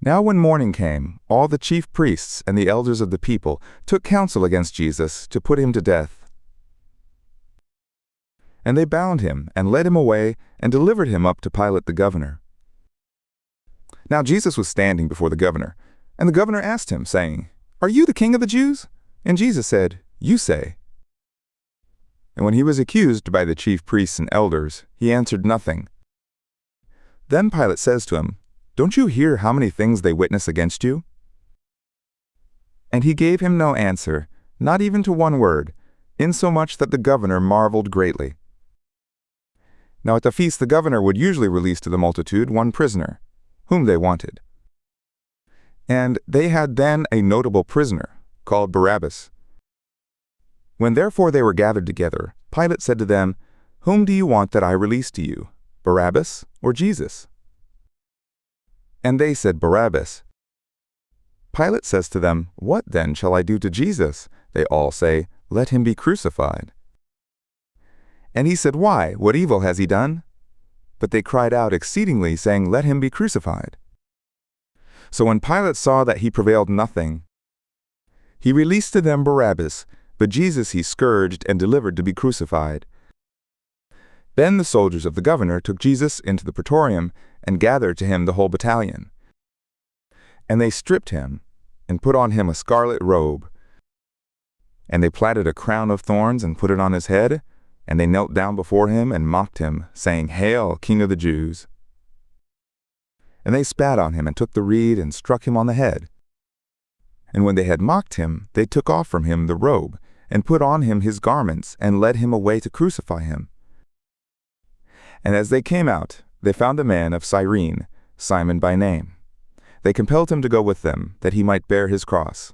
Now when morning came, all the chief priests and the elders of the people took counsel against Jesus to put him to death. And they bound him and led him away and delivered him up to Pilate the governor. Now Jesus was standing before the governor, and the governor asked him, saying, "Are you the king of the Jews?" And Jesus said, "You say." And when he was accused by the chief priests and elders, he answered nothing. Then Pilate says to him, "Don't you hear how many things they witness against you?" And he gave him no answer, not even to one word, insomuch that the governor marveled greatly. Now at the feast the governor would usually release to the multitude one prisoner, whom they wanted. And they had then a notable prisoner, called Barabbas. When therefore they were gathered together, Pilate said to them, "Whom do you want that I release to you, Barabbas or Jesus?" And they said, "Barabbas." Pilate says to them, "What then shall I do to Jesus?" They all say, "Let him be crucified." And he said, "Why? What evil has he done?" But they cried out exceedingly, saying, "Let him be crucified." So when Pilate saw that he prevailed nothing, he released to them Barabbas, but Jesus he scourged and delivered to be crucified. Then the soldiers of the governor took Jesus into the praetorium and gathered to him the whole battalion. And they stripped him and put on him a scarlet robe. And they platted a crown of thorns and put it on his head, and they knelt down before him and mocked him, saying, "Hail, King of the Jews!" And they spat on him and took the reed and struck him on the head. And when they had mocked him, they took off from him the robe and put on him his garments and led him away to crucify him. And as they came out, they found a man of Cyrene, Simon by name. They compelled him to go with them, that he might bear his cross.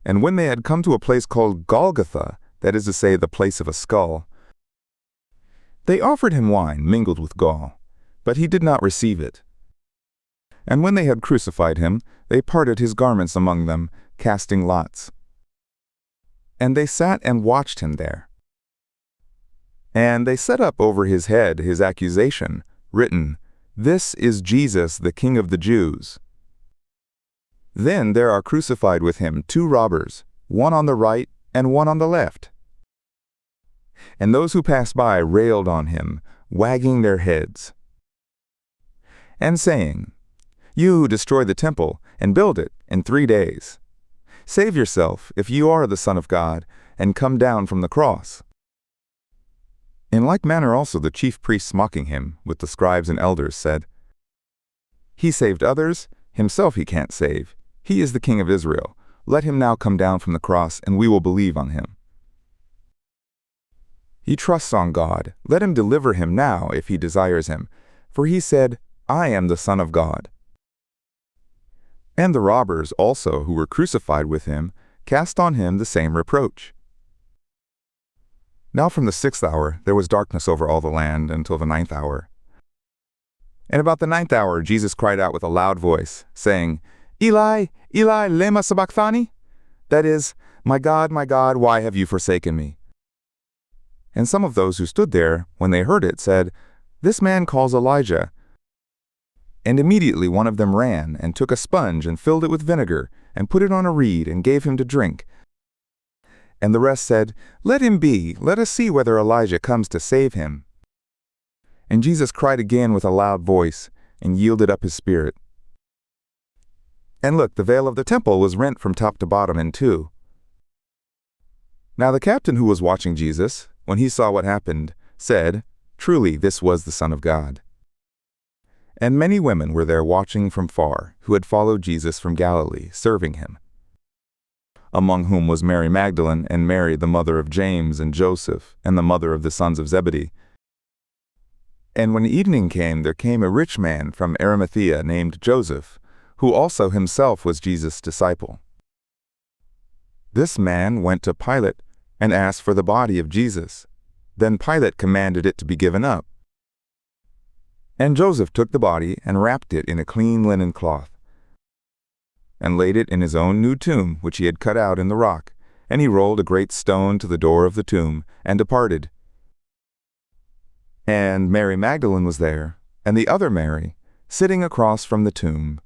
And when they had come to a place called Golgotha, that is to say, the place of a skull, they offered him wine mingled with gall, but he did not receive it. And when they had crucified him, they parted his garments among them, casting lots. And they sat and watched him there. And they set up over his head his accusation, written, "This is Jesus, the King of the Jews." Then there are crucified with him 2 robbers, one on the right and one on the left. And those who passed by railed on him, wagging their heads, and saying, "You who destroy the temple and build it in 3 days, save yourself if you are the Son of God, and come down from the cross." In like manner also the chief priests mocking him, with the scribes and elders, said, "He saved others, himself he can't save. He is the King of Israel. Let him now come down from the cross, and we will believe on him. He trusts on God. Let him deliver him now, if he desires him. For he said, 'I am the Son of God.'" And the robbers also, who were crucified with him, cast on him the same reproach. Now from the 6th hour there was darkness over all the land until the 9th hour. And about the 9th hour Jesus cried out with a loud voice, saying, "Eli, Eli, lema sabachthani?" That is, my God, why have you forsaken me?" And some of those who stood there, when they heard it, said, "This man calls Elijah." And immediately one of them ran and took a sponge and filled it with vinegar and put it on a reed and gave him to drink. And the rest said, "Let him be. Let us see whether Elijah comes to save him." And Jesus cried again with a loud voice and yielded up his spirit. And look, the veil of the temple was rent from top to bottom in 2. Now the captain who was watching Jesus, when he saw what happened, said, "Truly this was the Son of God." And many women were there watching from far, who had followed Jesus from Galilee, serving him, among whom was Mary Magdalene and Mary the mother of James and Joseph, and the mother of the sons of Zebedee. And when evening came, there came a rich man from Arimathea named Joseph, who also himself was Jesus' disciple. This man went to Pilate and asked for the body of Jesus. Then Pilate commanded it to be given up. And Joseph took the body and wrapped it in a clean linen cloth, and laid it in his own new tomb, which he had cut out in the rock. And he rolled a great stone to the door of the tomb, and departed. And Mary Magdalene was there, and the other Mary, sitting across from the tomb.